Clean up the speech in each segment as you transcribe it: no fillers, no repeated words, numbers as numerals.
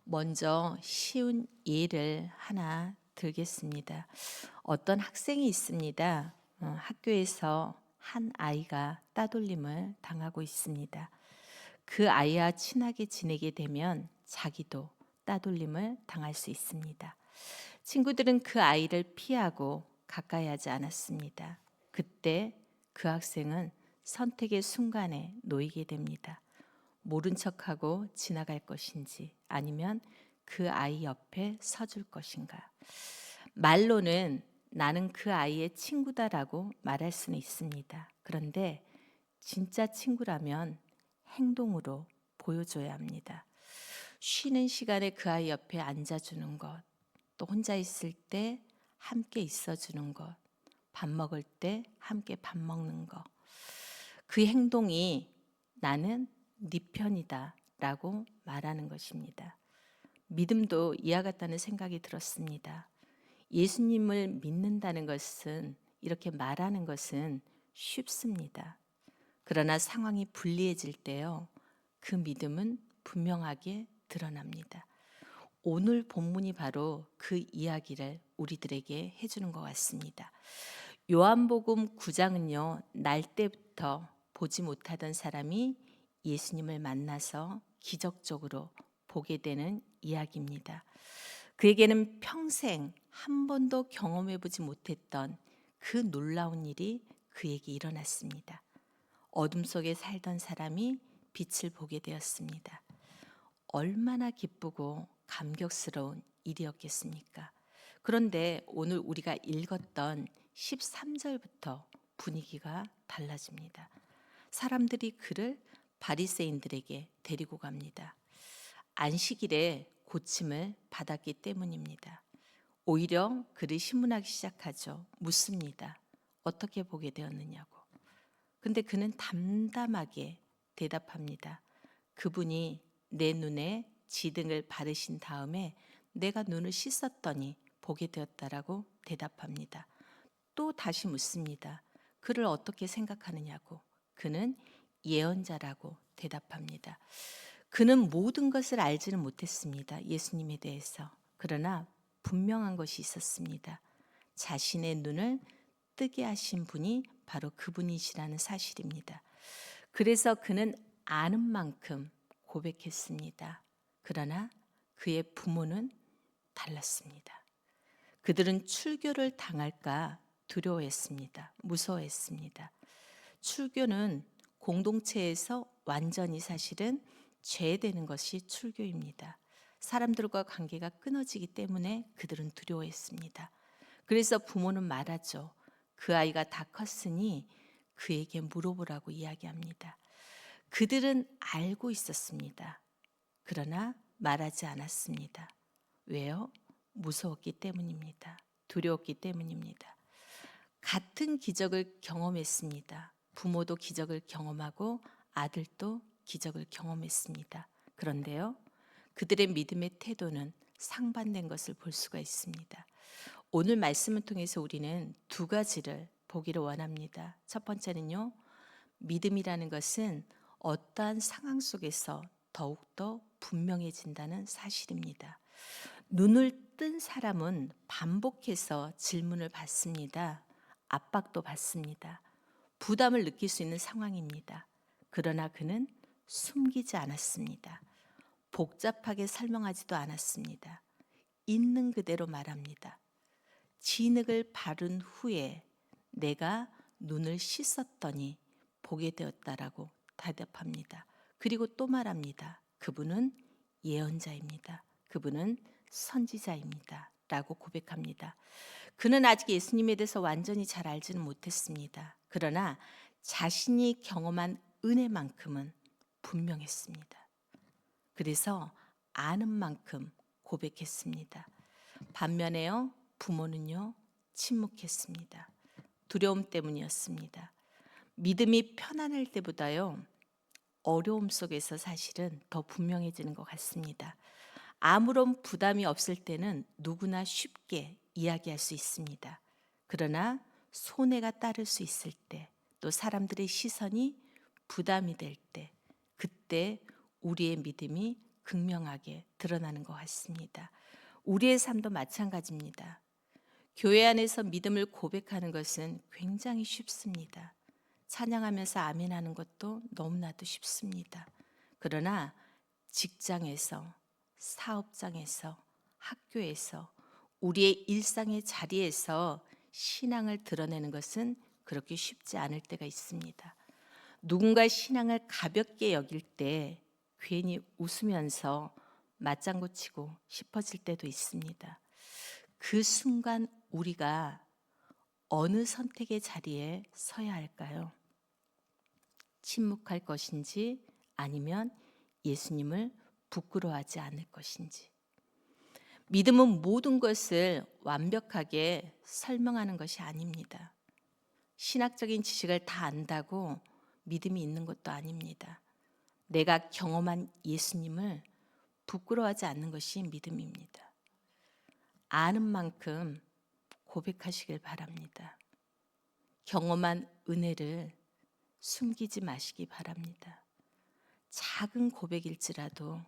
먼저 쉬운 예를 하나 들겠습니다. 어떤 학생이 있습니다. 학교에서 한 아이가 따돌림을 당하고 있습니다. 그 아이와 친하게 지내게 되면 자기도 따돌림을 당할 수 있습니다. 친구들은 그 아이를 피하고 가까이 하지 않았습니다. 그때 그 학생은 선택의 순간에 놓이게 됩니다. 모른 척하고 지나갈 것인지 아니면 그 아이 옆에 서줄 것인가. 말로는 나는 그 아이의 친구다라고 말할 수는 있습니다. 그런데 진짜 친구라면 행동으로 보여줘야 합니다. 쉬는 시간에 그 아이 옆에 앉아주는 것, 또 혼자 있을 때 함께 있어주는 것, 밥 먹을 때 함께 밥 먹는 것. 그 행동이 나는 네 편이다 라고 말하는 것입니다. 믿음도 이와 같다는 생각이 들었습니다. 예수님을 믿는다는 것은, 이렇게 말하는 것은 쉽습니다. 그러나 상황이 불리해질 때요, 그 믿음은 분명하게 드러납니다. 오늘 본문이 바로 그 이야기를 우리들에게 해주는 것 같습니다. 요한복음 9장은요, 날 때부터 보지 못하던 사람이 예수님을 만나서 기적적으로 보게 되는 이야기입니다. 그에게는 평생 한 번도 경험해 보지 못했던 그 놀라운 일이 그에게 일어났습니다. 어둠 속에 살던 사람이 빛을 보게 되었습니다. 얼마나 기쁘고 감격스러운 일이었겠습니까? 그런데 오늘 우리가 읽었던 13절부터 분위기가 달라집니다. 사람들이 그를 바리새인들에게 데리고 갑니다. 안식일에 고침을 받았기 때문입니다. 오히려 그를 신문하기 시작하죠. 묻습니다. 어떻게 보게 되었느냐고. 근데 그는 담담하게 대답합니다. 그분이 내 눈에 지등을 바르신 다음에 내가 눈을 씻었더니 보게 되었다라고 대답합니다. 또 다시 묻습니다. 그를 어떻게 생각하느냐고. 그는 예언자라고 대답합니다. 그는 모든 것을 알지는 못했습니다. 예수님에 대해서. 그러나 분명한 것이 있었습니다. 자신의 눈을 뜨게 하신 분이 바로 그분이시라는 사실입니다. 그래서 그는 아는 만큼 고백했습니다. 그러나 그의 부모는 달랐습니다. 그들은 출교를 당할까 두려워했습니다. 무서워했습니다. 출교는 공동체에서 완전히 사실은 죄되는 것이 출교입니다. 사람들과 관계가 끊어지기 때문에 그들은 두려워했습니다. 그래서 부모는 말하죠. 그 아이가 다 컸으니 그에게 물어보라고 이야기합니다. 그들은 알고 있었습니다. 그러나 말하지 않았습니다. 왜요? 무서웠기 때문입니다. 두려웠기 때문입니다. 같은 기적을 경험했습니다. 부모도 기적을 경험하고 아들도 기적을 경험했습니다. 그런데요, 그들의 믿음의 태도는 상반된 것을 볼 수가 있습니다. 오늘 말씀을 통해서 우리는 두 가지를 보기를 원합니다. 첫 번째는요, 믿음이라는 것은 어떠한 상황 속에서 더욱더 분명해진다는 사실입니다. 눈을 뜬 사람은 반복해서 질문을 받습니다. 압박도 받습니다. 부담을 느낄 수 있는 상황입니다. 그러나 그는 숨기지 않았습니다. 복잡하게 설명하지도 않았습니다. 있는 그대로 말합니다. 진흙을 바른 후에 내가 눈을 씻었더니 보게 되었다라고 대답합니다. 그리고 또 말합니다. 그분은 예언자입니다. 그분은 선지자입니다. 라고 고백합니다. 그는 아직 예수님에 대해서 완전히 잘 알지는 못했습니다. 그러나 자신이 경험한 은혜만큼은 분명했습니다. 그래서 아는 만큼 고백했습니다. 반면에요, 부모는요, 침묵했습니다. 두려움 때문이었습니다. 믿음이 편안할 때보다요, 어려움 속에서 사실은 더 분명해지는 것 같습니다. 아무런 부담이 없을 때는 누구나 쉽게 이야기할 수 있습니다. 그러나 손해가 따를 수 있을 때, 또 사람들의 시선이 부담이 될 때, 그때 우리의 믿음이 극명하게 드러나는 것 같습니다. 우리의 삶도 마찬가지입니다. 교회 안에서 믿음을 고백하는 것은 굉장히 쉽습니다. 찬양하면서 아멘하는 것도 너무나도 쉽습니다. 그러나 직장에서, 사업장에서, 학교에서, 우리의 일상의 자리에서 신앙을 드러내는 것은 그렇게 쉽지 않을 때가 있습니다. 누군가 신앙을 가볍게 여길 때 괜히 웃으면서 맞장구 치고 싶어질 때도 있습니다. 그 순간 우리가 어느 선택의 자리에 서야 할까요? 침묵할 것인지 아니면 예수님을 부끄러워하지 않을 것인지. 믿음은 모든 것을 완벽하게 설명하는 것이 아닙니다. 신학적인 지식을 다 안다고 믿음이 있는 것도 아닙니다. 내가 경험한 예수님을 부끄러워하지 않는 것이 믿음입니다. 아는 만큼 고백하시길 바랍니다. 경험한 은혜를 숨기지 마시기 바랍니다. 작은 고백일지라도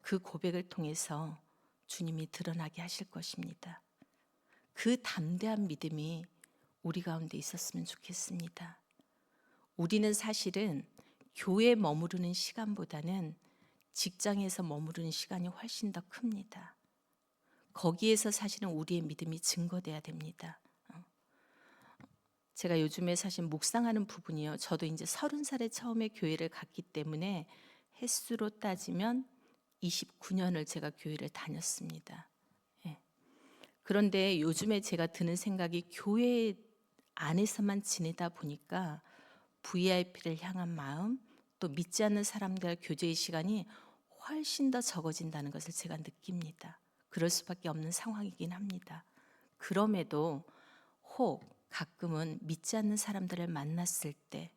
그 고백을 통해서 주님이 드러나게 하실 것입니다. 그 담대한 믿음이 우리 가운데 있었으면 좋겠습니다. 우리는 사실은 교회에 머무르는 시간보다는 직장에서 머무르는 시간이 훨씬 더 큽니다. 거기에서 사실은 우리의 믿음이 증거돼야 됩니다. 제가 요즘에 사실 묵상하는 부분이요. 저도 이제 30살에 처음에 교회를 갔기 때문에 횟수로 따지면 29년을 제가 교회를 다녔습니다. 예. 그런데 요즘에 제가 드는 생각이 교회 안에서만 지내다 보니까 VIP를 향한 마음, 또 믿지 않는 사람들 교제의 시간이 훨씬 더 적어진다는 것을 제가 느낍니다. 그럴 수밖에 없는 상황이긴 합니다. 그럼에도 혹 가끔은 믿지 않는 사람들을 만났을 때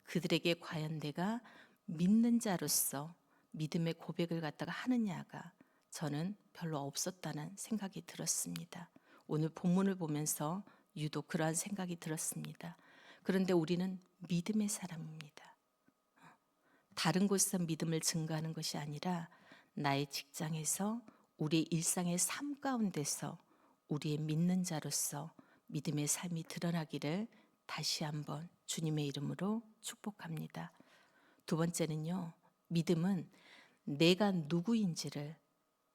그들에게 과연 내가 믿는 자로서 믿음의 고백을 갖다가 하느냐가 저는 별로 없었다는 생각이 들었습니다. 오늘 본문을 보면서 유독 그러한 생각이 들었습니다. 그런데 우리는 믿음의 사람입니다. 다른 곳에서 믿음을 증거하는 것이 아니라 나의 직장에서 우리의 일상의 삶 가운데서 우리의 믿는 자로서 믿음의 삶이 드러나기를 다시 한번 주님의 이름으로 축복합니다. 두 번째는요, 믿음은 내가 누구인지를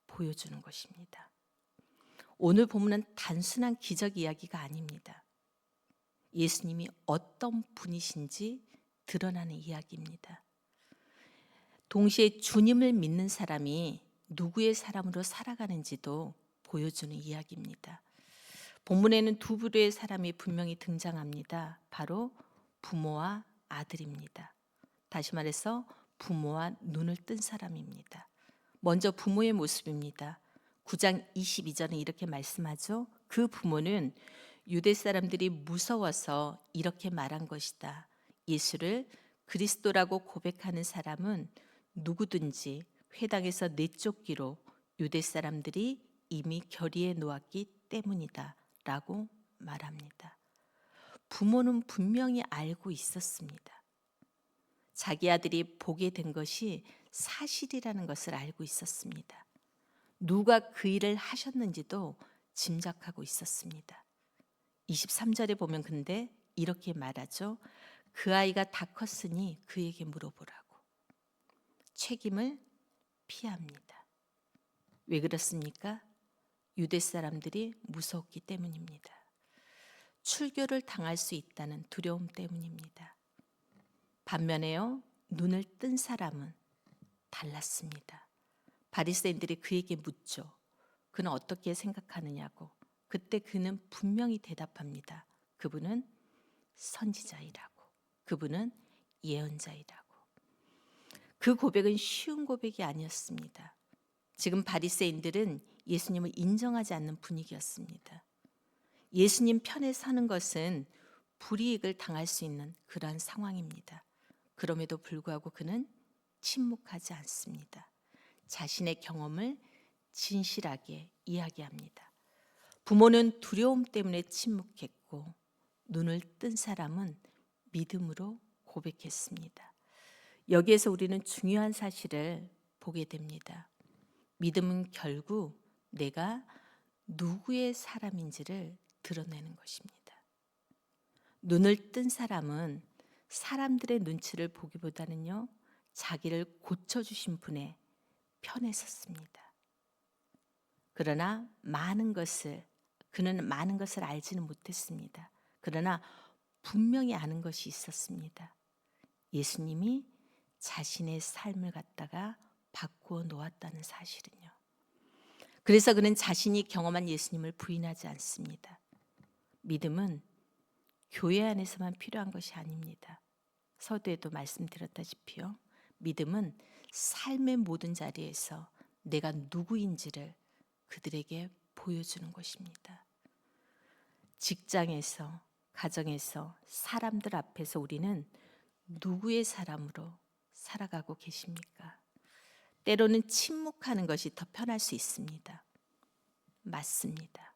보여주는 것입니다. 오늘 본문은 단순한 기적 이야기가 아닙니다. 예수님이 어떤 분이신지 드러나는 이야기입니다. 동시에 주님을 믿는 사람이 누구의 사람으로 살아가는지도 보여주는 이야기입니다. 본문에는 두 부류의 사람이 분명히 등장합니다. 바로 부모와 아들입니다. 다시 말해서 부모와 눈을 뜬 사람입니다. 먼저 부모의 모습입니다. 9장 22절은 이렇게 말씀하죠. 그 부모는 유대 사람들이 무서워서 이렇게 말한 것이다. 예수를 그리스도라고 고백하는 사람은 누구든지 회당에서 내쫓기로 유대 사람들이 이미 결의해 놓았기 때문이다 라고 말합니다. 부모는 분명히 알고 있었습니다. 자기 아들이 보게 된 것이 사실이라는 것을 알고 있었습니다. 누가 그 일을 하셨는지도 짐작하고 있었습니다. 23절에 보면 근데 이렇게 말하죠. 그 아이가 다 컸으니 그에게 물어보라고. 책임을 피합니다. 왜 그렇습니까? 유대 사람들이 무서웠기 때문입니다. 출교를 당할 수 있다는 두려움 때문입니다. 반면에요, 눈을 뜬 사람은 달랐습니다. 바리새인들이 그에게 묻죠. 그는 어떻게 생각하느냐고. 그때 그는 분명히 대답합니다. 그분은 선지자이라고. 그분은 예언자이라고. 그 고백은 쉬운 고백이 아니었습니다. 지금 바리새인들은 예수님을 인정하지 않는 분위기였습니다. 예수님 편에 서는 것은 불이익을 당할 수 있는 그러한 상황입니다. 그럼에도 불구하고 그는 침묵하지 않습니다. 자신의 경험을 진실하게 이야기합니다. 부모는 두려움 때문에 침묵했고 눈을 뜬 사람은 믿음으로 고백했습니다. 여기에서 우리는 중요한 사실을 보게 됩니다. 믿음은 결국 내가 누구의 사람인지를 드러내는 것입니다. 눈을 뜬 사람은 사람들의 눈치를 보기보다는요, 자기를 고쳐주신 분의 편에 섰습니다. 그러나 그는 많은 것을 알지는 못했습니다. 그러나 분명히 아는 것이 있었습니다. 예수님이 자신의 삶을 갖다가 바꾸어 놓았다는 사실은요. 그래서 그는 자신이 경험한 예수님을 부인하지 않습니다. 믿음은 교회 안에서만 필요한 것이 아닙니다. 서두에도 말씀드렸다시피요. 믿음은 삶의 모든 자리에서 내가 누구인지를 그들에게 보여주는 것입니다. 직장에서, 가정에서, 사람들 앞에서 우리는 누구의 사람으로 살아가고 계십니까? 때로는 침묵하는 것이 더 편할 수 있습니다. 맞습니다.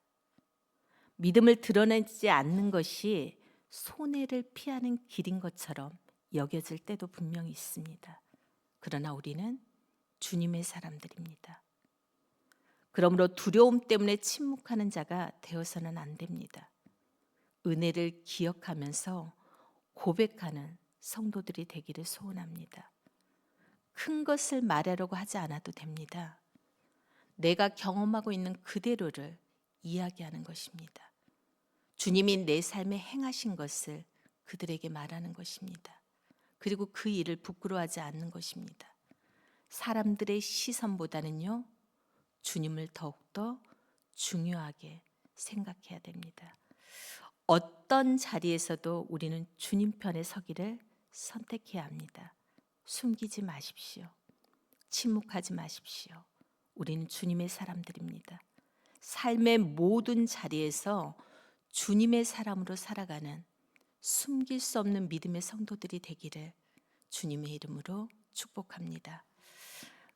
믿음을 드러내지 않는 것이 손해를 피하는 길인 것처럼 여겨질 때도 분명히 있습니다. 그러나 우리는 주님의 사람들입니다. 그러므로 두려움 때문에 침묵하는 자가 되어서는 안 됩니다. 은혜를 기억하면서 고백하는 성도들이 되기를 소원합니다. 큰 것을 말하려고 하지 않아도 됩니다. 내가 경험하고 있는 그대로를 이야기하는 것입니다. 주님이 내 삶에 행하신 것을 그들에게 말하는 것입니다. 그리고 그 일을 부끄러워하지 않는 것입니다. 사람들의 시선보다는요, 주님을 더욱더 중요하게 생각해야 됩니다. 어떤 자리에서도 우리는 주님 편에 서기를 선택해야 합니다. 숨기지 마십시오. 침묵하지 마십시오. 우리는 주님의 사람들입니다. 삶의 모든 자리에서 주님의 사람으로 살아가는 숨길 수 없는 믿음의 성도들이 되기를 주님의 이름으로 축복합니다.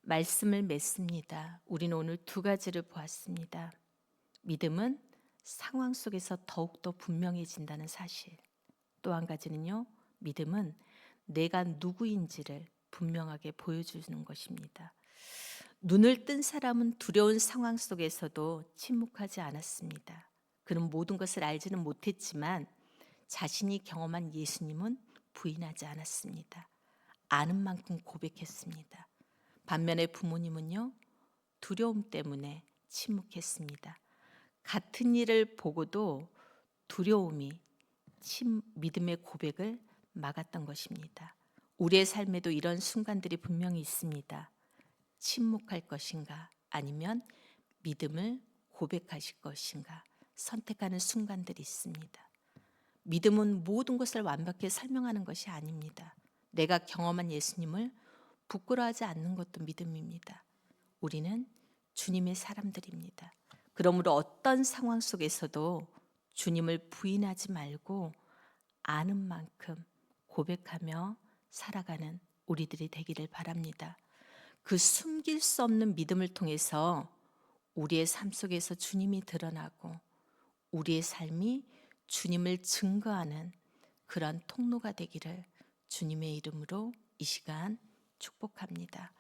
말씀을 맺습니다. 우리는 오늘 두 가지를 보았습니다. 믿음은 상황 속에서 더욱더 분명해진다는 사실. 또 한 가지는요, 믿음은 내가 누구인지를 분명하게 보여주는 것입니다. 눈을 뜬 사람은 두려운 상황 속에서도 침묵하지 않았습니다. 그는 모든 것을 알지는 못했지만 자신이 경험한 예수님은 부인하지 않았습니다. 아는 만큼 고백했습니다. 반면에 부모님은요, 두려움 때문에 침묵했습니다. 같은 일을 보고도 두려움이 믿음의 고백을 막았던 것입니다. 우리의 삶에도 이런 순간들이 분명히 있습니다. 침묵할 것인가 아니면 믿음을 고백하실 것인가 선택하는 순간들이 있습니다. 믿음은 모든 것을 완벽히 설명하는 것이 아닙니다. 내가 경험한 예수님을 부끄러워하지 않는 것도 믿음입니다. 우리는 주님의 사람들입니다. 그러므로 어떤 상황 속에서도 주님을 부인하지 말고 아는 만큼 고백하며 살아가는 우리들이 되기를 바랍니다. 그 숨길 수 없는 믿음을 통해서 우리의 삶 속에서 주님이 드러나고 우리의 삶이 주님을 증거하는 그런 통로가 되기를 주님의 이름으로 이 시간 축복합니다.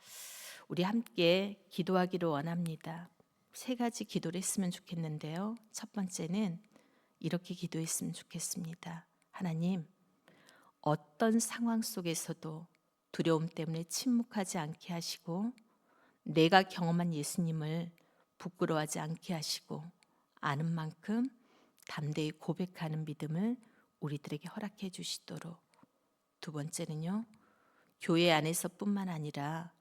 우리 함께 기도하기를 원합니다. 세 가지 기도를 했으면 좋겠는데요. 첫 번째는 이렇게 기도했으면 좋겠습니다. 하나님, 어떤 상황 속에서도 두려움 때문에 침묵하지 않게 하시고 내가 경험한 예수님을 부끄러워하지 않게 하시고 아는 만큼 담대히 고백하는 믿음을 우리들에게 허락해 주시도록. 두 번째는요, 교회 안에서뿐만 아니라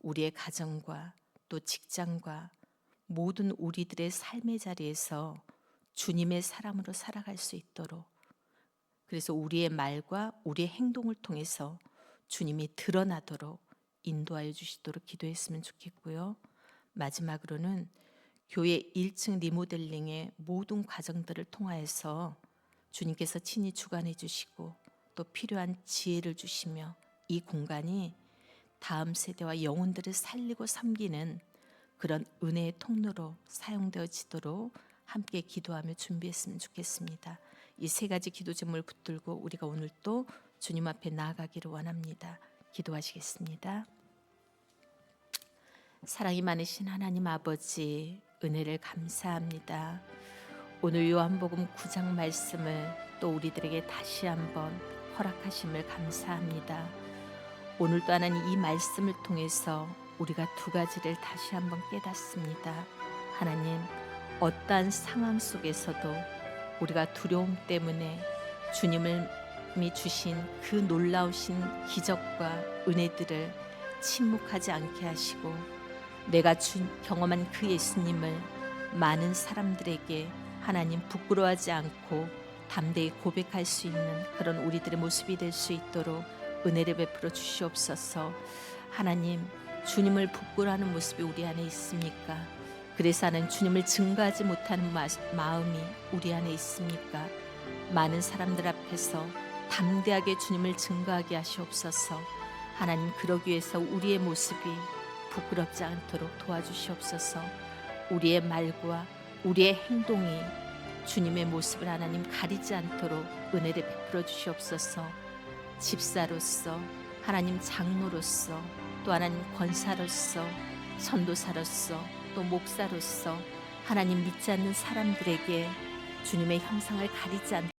우리의 가정과 또 직장과 모든 우리들의 삶의 자리에서 주님의 사람으로 살아갈 수 있도록, 그래서 우리의 말과 우리의 행동을 통해서 주님이 드러나도록 인도하여 주시도록 기도했으면 좋겠고요. 마지막으로는 교회 1층 리모델링의 모든 과정들을 통하여서 주님께서 친히 주관해 주시고 또 필요한 지혜를 주시며 이 공간이 다음 세대와 영혼들을 살리고 섬기는 그런 은혜의 통로로 사용되어지도록 함께 기도하며 준비했으면 좋겠습니다. 이 세 가지 기도 제목을 붙들고 우리가 오늘 또 주님 앞에 나아가기를 원합니다. 기도하시겠습니다. 사랑이 많으신 하나님 아버지, 은혜를 감사합니다. 오늘 요한복음 9장 말씀을 또 우리들에게 다시 한번 허락하심을 감사합니다. 오늘도 하나님 이 말씀을 통해서 우리가 두 가지를 다시 한번 깨닫습니다. 하나님, 어떠한 상황 속에서도 우리가 두려움 때문에 주님이 주신 그 놀라우신 기적과 은혜들을 침묵하지 않게 하시고, 내가 경험한 그 예수님을 많은 사람들에게 하나님 부끄러워하지 않고 담대히 고백할 수 있는 그런 우리들의 모습이 될 수 있도록 은혜를 베풀어 주시옵소서. 하나님, 주님을 부끄러워하는 모습이 우리 안에 있습니까? 그래서 하는 주님을 증거하지 못하는 마음이 우리 안에 있습니까? 많은 사람들 앞에서 담대하게 주님을 증거하게 하시옵소서. 하나님, 그러기 위해서 우리의 모습이 부끄럽지 않도록 도와주시옵소서. 우리의 말과 우리의 행동이 주님의 모습을 하나님 가리지 않도록 은혜를 베풀어 주시옵소서. 집사로서, 하나님 장로로서, 또 하나님 권사로서, 전도사로서, 또 목사로서 하나님 믿지 않는 사람들에게 주님의 형상을 가리지 않도록